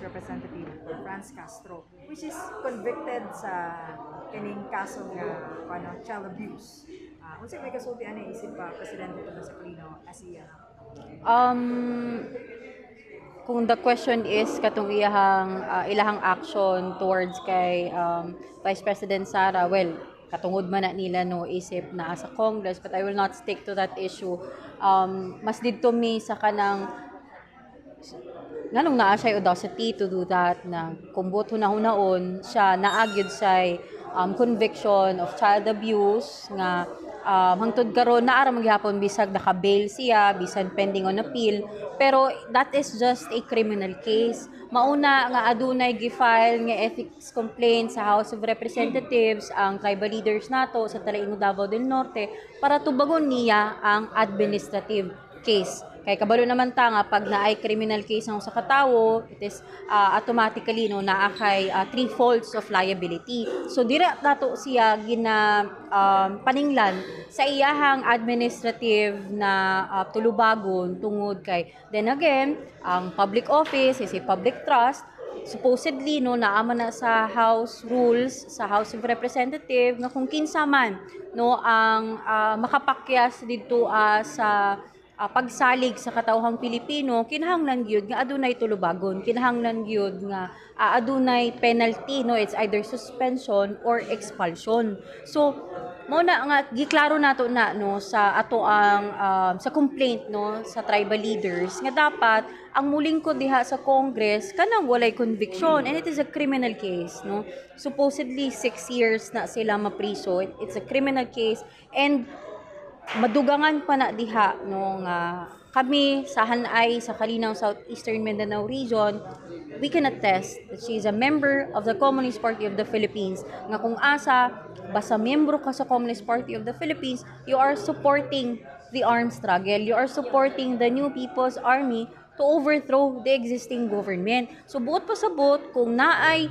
Representative Franz Castro, which is convicted sa kining kaso nga child abuse. Unsa may kasulti ani isip pa presidente to sa Aquino as iya? Um, kung the question is katong ilahang action towards kay Vice President Sara, well, katungod man na nila no isip na sa Congress, but I will not stick to that issue. Mas didto mi sa kanang nganong naa siya audacity to do that na kung boto na hunaon siya naagyod sa conviction of child abuse nga hangtod karon naa ra maghapon bisag naka-bail siya bisan pending on appeal, pero that is just a criminal case. Mauna nga adunay gi-file nga ethics complaint sa House of Representatives ang tribal leaders nato sa Talaingog, Davao del Norte para tubagon niya ang administrative case. Kay kabalo naman ta nga pag naay criminal case ang sa katawo, it is automatically no naa kay three faults of liability. So dira nato siya gina paninglan sa iyahang administrative na tulubagon tungod kay then again ang public office is a public trust. Supposedly no naama na sa House rules sa House of Representatives nga kung kinsa man no ang makapakyas didto sa pagsalig sa katawhang Pilipino, kinahanglan gyud nga adunay tulubagon, kinahanglan gyud nga adunay penalty, no, it's either suspension or expulsion. So mo na nga giklaro nato na no sa ato ang sa complaint no sa tribal leaders nga dapat ang mulingkod diha sa Congress kanang walay conviction, and it is a criminal case, no. Supposedly 6 years na sila mapriso. It's a criminal case, and madugangan pa na diha no nga kami sa Hanay sa Kalinaw Southeastern Mindanao region, we can attest that she is a member of the Communist Party of the Philippines. Nga kung asa basta membro ka sa Communist Party of the Philippines, you are supporting the armed struggle, you are supporting the New People's Army to overthrow the existing government. So buot pa sa buot kung naay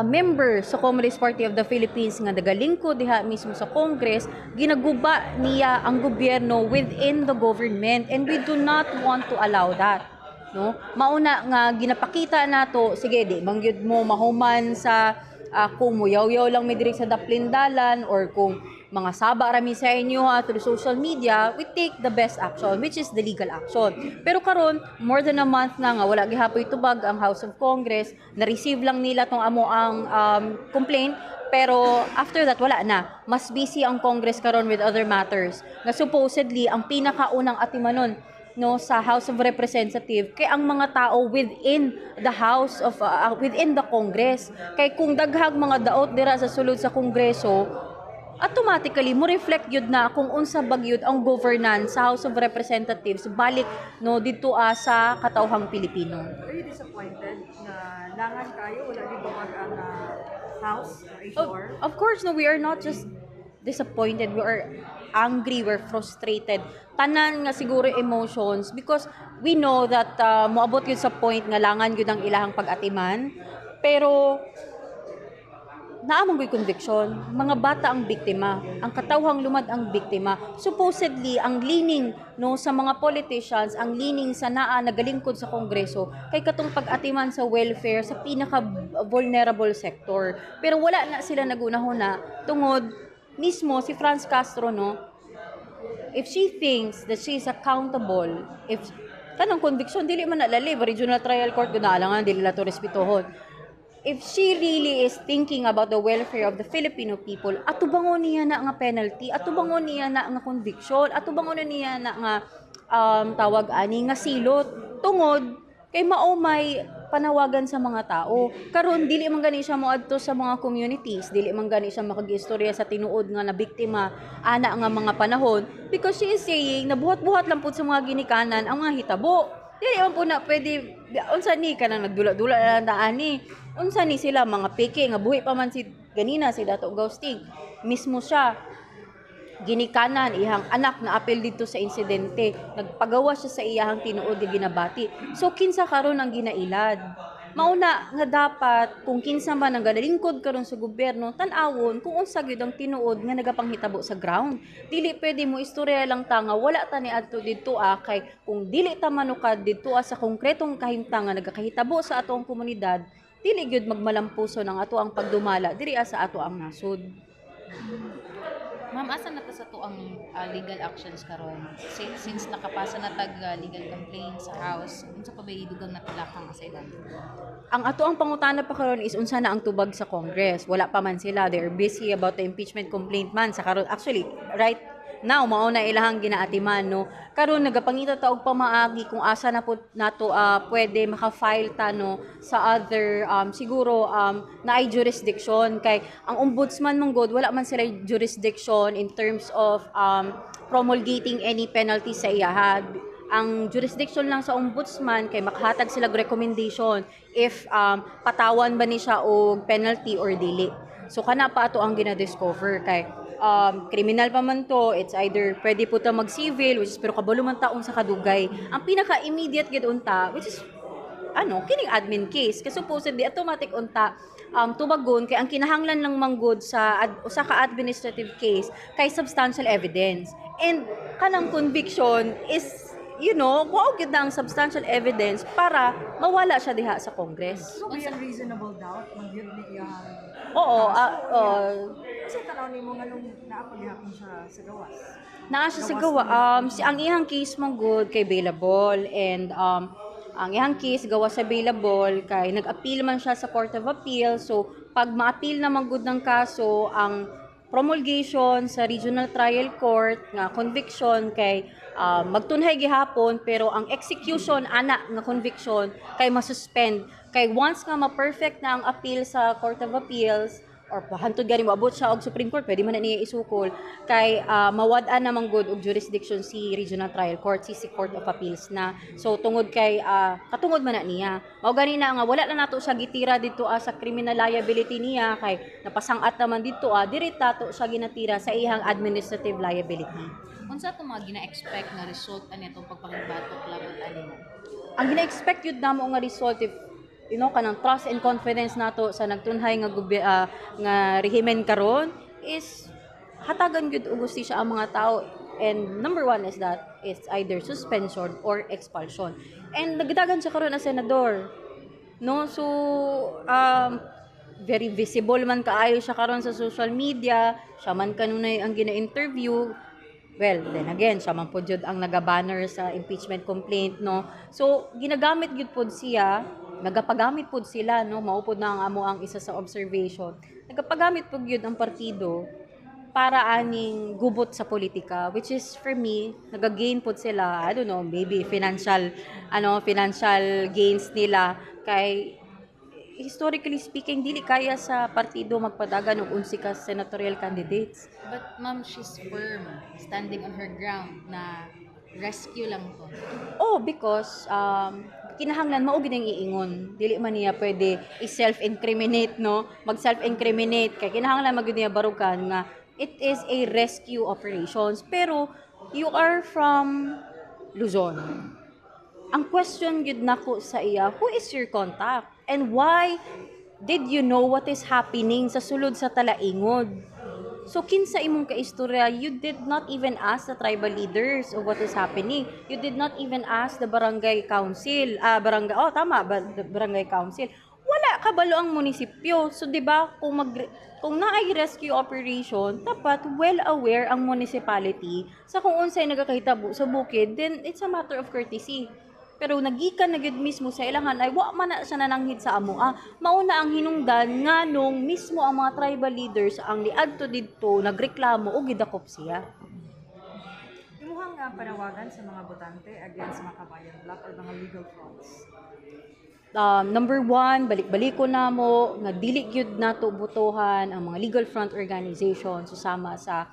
member sa Communist Party of the Philippines nga nagalingkod diha mismo sa Congress, ginaguba niya ang gobyerno within the government, and we do not want to allow that, no. Mauna nga ginapakita nato, sige di mangyud mo mahuman sa kung muyaw-yaw lang mi diri sa daplindalan or kung mga saba rami sa inyo through social media, we take the best action, which is the legal action. Pero karon more than a month na nga wala gihapoy tubag ang House of Congress, na-receive lang nila tong amo ang complaint, pero after that wala na. Mas busy ang Congress karon with other matters. Na supposedly ang pinakaunang atimanon no sa House of Representatives kay ang mga tao within the House of within the Congress. Kay kung daghang mga daot dira sa sulod sa Kongreso, automatically mo reflect yun na kung unsa bagyod ang governance sa House of Representatives balik no dito sa katawhang Pilipino. Are you disappointed na langan kayo wala di ba ang House or HR? Of course, no, we are not just disappointed, we are angry, we're frustrated. Tanan nga siguro emotions because we know that moabot yun sa point nga langan yun ang ilahang pag-atiman. Pero naamang ko'y conviction, mga bata ang biktima, ang katawhang lumad ang biktima. Supposedly, ang leaning no sa mga politicians, ang leaning sa naa nagalingkod sa Kongreso kay katong pag-atiman sa welfare sa pinaka-vulnerable sector. Pero wala na sila nagunahuna tungod mismo si Franz Castro, no, if she thinks that she is accountable, if kanang conviction dili man nalali, regional trial court gunalangan dili la to respetuhon. If she really is thinking about the welfare of the Filipino people, atubangon niya na nga penalty, atubangon niya na nga conviction, atubangon niya na nga tawag ani nga silot tungod kay mao may panawagan sa mga tao. Karon dili man gani siya moadto sa mga communities, dili man gani siya makagistorya sa tinuod nga na biktima ana nga mga panahon, because she is saying na buhat-buhat lang pud sa mga ginikanan ang mga hitabo. Dili man po na pwede unsa ni kanang nagdula-dula na lang ani. Unsa ni sila mga peke nga buhi pa man si ganina si Dato Ghosting. Mismo siya ginikanan ihang anak na apel dito sa insidente. Nagpagawa siya sa iyahang tinuod nga ginabati. So kinsa karon ang ginailad? Mauna nga dapat kung kinsa man nagalingkod karon sa gobyerno, tan-awon kung unsa gyud ang tinuod nga nagapanghitabo sa ground. Dili pwede mo istorya lang ta nga wala ta ni adto didto kay kung dili ta manukad didto sa konkretong kahimtang nga nagakahitabo sa atong komunidad, dili gyud magmalampuson ang ato ang pagdumala diri sa ato ang nasod. Ma'am, asa na ta sa tuang legal actions karon? Since nakapasa na tag legal complaint sa House, unsa pa ba idugang natilakang asailan? Ang ato ang pangutana pa karon is unsa na ang tubag sa Congress. Wala pa man sila. They're busy about the impeachment complaint man sa karon. Actually, right now mao na ilahang ginaatiman no. Karon nagapangita ta og pamaagi kung asa na pud nato pwede maka-file ta no sa other siguro na ay jurisdiction kay ang ombudsman mong god wala man sila jurisdiction in terms of promulgating any penalty sa iya. Ang jurisdiction lang sa ombudsman kay makahatag sila og recommendation if patawan ba ni siya og penalty or dili. So kana pa ato ang gina-discover kay criminal pa man to, it's either pwede po ta mag-civil, which is pero kabalo man taon sa kadugay. Ang pinaka-immediate gid unta, which is kining admin case. Kasi supposedly automatic unta tubagon kay ang kinahanglan lang manggod sa usa ka administrative case kay substantial evidence. And kanang conviction is kuha gyud na ang substantial evidence para mawala siya diha sa Congress. So, beyond reasonable doubt, magyud ni iyang Oo, kasi tanaw ni mo nga nung naapagihapon siya sa gawas. naa siya sa gawa. Ang iyang case mong good kay bailable and ang iyang case gawa sa bailable kay nag-appeal man siya sa Court of Appeal. So pag ma-appeal na good ng kaso, ang promulgation sa Regional Trial Court nga conviction kay magtunhay gihapon pero ang execution ana nga conviction kay masuspend kay once nga ma-perfect na ang appeal sa Court of Appeals or hantod gani moabot siya og Supreme Court, pwede man na niya isukol kay mawad-an na manggod og jurisdiction si Regional Trial Court, si Court of Appeals na. So tungod kay katungod man na niya. Mao gani na nga wala na nato siya gitira dito sa criminal liability niya kay napasangat naman dito diri tato siya ginatira sa iyang administrative liability. Unsa to mga gina-expect na result ani itong pagpangbatok laban ani mo? Ang gina-expect yun namo nga result if kanang trust and confidence nato sa nagtunhay nga rehimen karon is hatagan gyud og hustisya ang mga tao, and number one is that it's either suspension or expulsion. And nagdagan siya karon as senador, no? So very visible man kaayo siya karon sa social media, siya man kanunay ang gina-interview. Well, then again, siya man po jud ang naga-banner sa impeachment complaint, no? So, ginagamit gyud pod siya, nagapagamit pod sila, no? Maupod na ang amo ang isa sa observation. Nagapagamit pod gyud ang partido para aning gubot sa politika, which is for me, naga-gain pod sila, I don't know, maybe financial gains nila kay historically speaking, dili kaya sa partido magpadagan og 11 ka senatorial candidates. But ma'am, she's firm, standing on her ground na rescue lang to. Because kinahanglan mao gid ang iingon. Dili man niya pwede i-self-incriminate, no? Mag-self-incriminate kay kinahanglan magud niya barugan nga it is a rescue operations. Pero you are from Luzon. Ang question gid nako sa iya, who is your contact? And why did you know what is happening sa sulod sa Talaingod? So kinsa imong kaistorya, you did not even ask the tribal leaders of what is happening. You did not even ask the barangay council, barangay council. Wala kabalo ang munisipyo. So 'di ba kung naay rescue operation, dapat well aware ang municipality sa kung unsay nagakahitabo sa bukid, then it's a matter of courtesy. Pero nagikan na gyud mismo sa ilangan ay wa man na siya nananghid sa amo. Mauna ang hinungdan nga nung mismo ang mga tribal leaders ang niadto didto nagreklamo og gidakop siya. Imuhang panawagan sa mga botante against Makabayan Block or mga legal fronts. Number one, balik-baliko na mo nga dili gyud nato butohan ang mga legal front organization susama sa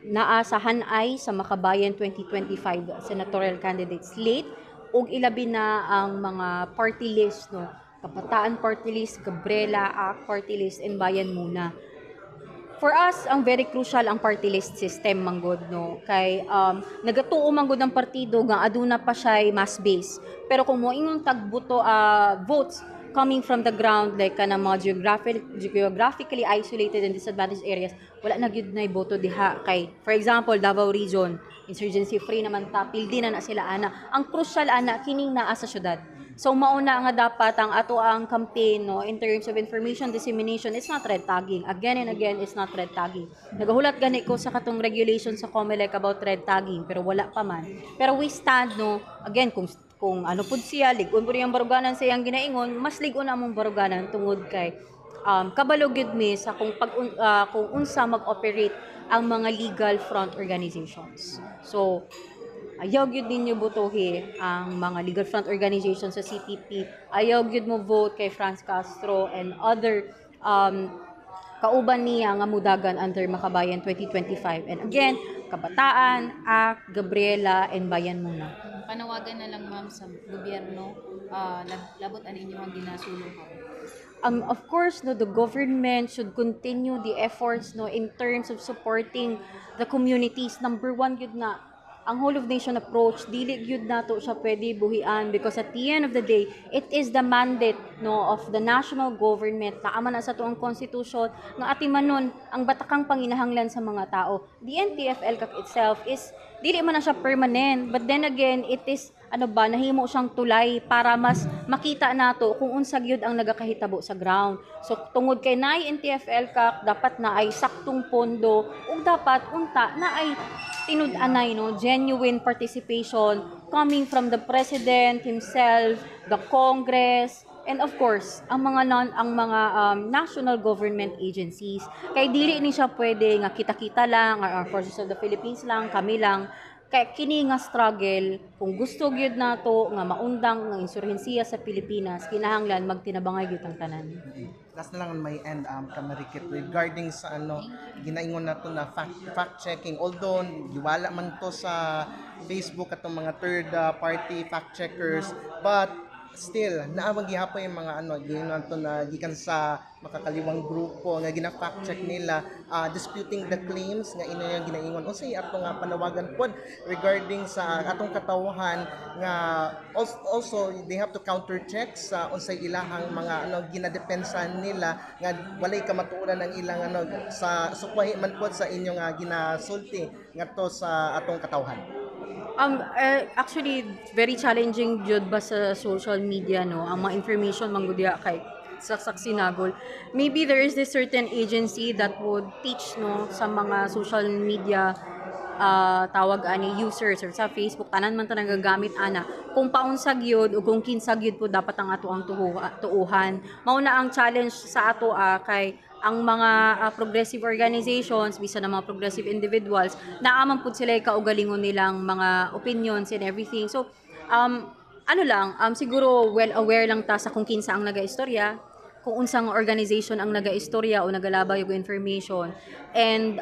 naasahan ay sa Makabayan 2025 senatorial candidate slate ug ilabi na ang mga party list, no? Kabataan Party List, Gabriela Party List, and Bayan Muna. For us, ang very crucial ang party list system manggod no kay nagatuo manggod ang partido nga aduna pa siya mass base. Pero kung mo ingon tagbuto votes coming from the ground like kanang mga geographically isolated and disadvantaged areas, wala na gyud nay boto diha kay for example Davao Region insurgency free naman ta pildi na sila ana. Ang crucial ana kining naa sa syudad. So mauna nga dapat ang ato ang campaign no in terms of information dissemination, it's not red tagging. Again and again, it's not red tagging. Nagahulat gani ko sa katong regulation sa COMELEC about red tagging pero wala pa man. Pero we stand no again kung ano pud siya ligon pud yung baruganan sa iyang ginaingon, mas ligon among baruganan tungod kay kabalo gyud mi sa kung unsa mag-operate ang mga legal front organizations. So ayaw gyud ninyo botohi ang mga legal front organizations sa CPP. Ayaw gyud mo vote kay Franz Castro and other kauban niya nga mudagan under Makabayan 2025. And again, Kabataan, ACT, Gabriela, and Bayan Muna. Panawagan na lang ma'am sa gobyerno, labot an inyong ginasulong ko. Of course, no, the government should continue the efforts no in terms of supporting the communities. Number one, yun na ang whole of nation approach, dili gyud nato siya pwede buhian because at the end of the day, it is the mandate no of the national government na ama na sa tuang constitution nga atimanon ang batakang panginahanglan sa mga tao. The NTF-ELCAC itself is dili man na siya permanent, but then again, it is nahimo siyang tulay para mas makita nato kung unsa gyud ang nagakahitabo sa ground. So tungod kay naay NTF-ELCAC dapat na ay saktong pondo ug dapat unta na ay tinud-anay no genuine participation coming from the president himself, the Congress, and of course ang mga national government agencies. Kay dili ni siya pwede nga kita-kita lang or Forces of the Philippines lang, kami lang. Kay kini nga struggle kung gusto gyud nato nga maundang nga insurhensiya sa Pilipinas, kinahanglan magtinabangay gyud ang tanan. Last na lang may end Kamarikit regarding sa ginaingon nato na fact checking, although giwala man to sa Facebook atong mga third party fact checkers, but still naamang gihapon yung mga ginaingon nato na gikan sa makakaliwang grupo nga gina-fact check nila disputing the claims nga ino yung ginaingon unsay ato nga panawagan pod regarding sa atong katawhan nga also they have to counter check sa unsay ilahang mga ginadepensa nila nga walay kamatuoran ang ilang sa sukwahi man pod sa inyong ginasulti ngadto sa atong katawhan. Actually very challenging jud ba sa social media no ang mga information manggudya kay saksak sinagol. Maybe there is this certain agency that would teach no sa mga social media tawag ani users or sa Facebook tanan man ta nagagamit ana kung paunsa gyud o kung kinsa gyud po dapat ang ato ang tuuhan. Mao na ang challenge sa ato kay ang mga progressive organizations, bisan na mga progressive individuals, naaman po sila kaugalingon nilang mga opinions and everything. So, siguro well aware lang ta sa kung kinsa ang nagaistorya, kung unsang organization ang nagaistorya o nagalabay og information. And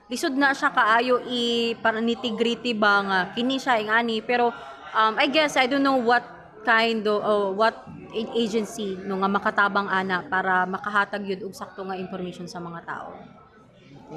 lisod na siya kaayo para nitty-gritty ba nga kini siya ingani, pero I guess I don't know what agency no nga makatabang ana para makahatag yun og sakto nga information sa mga tao.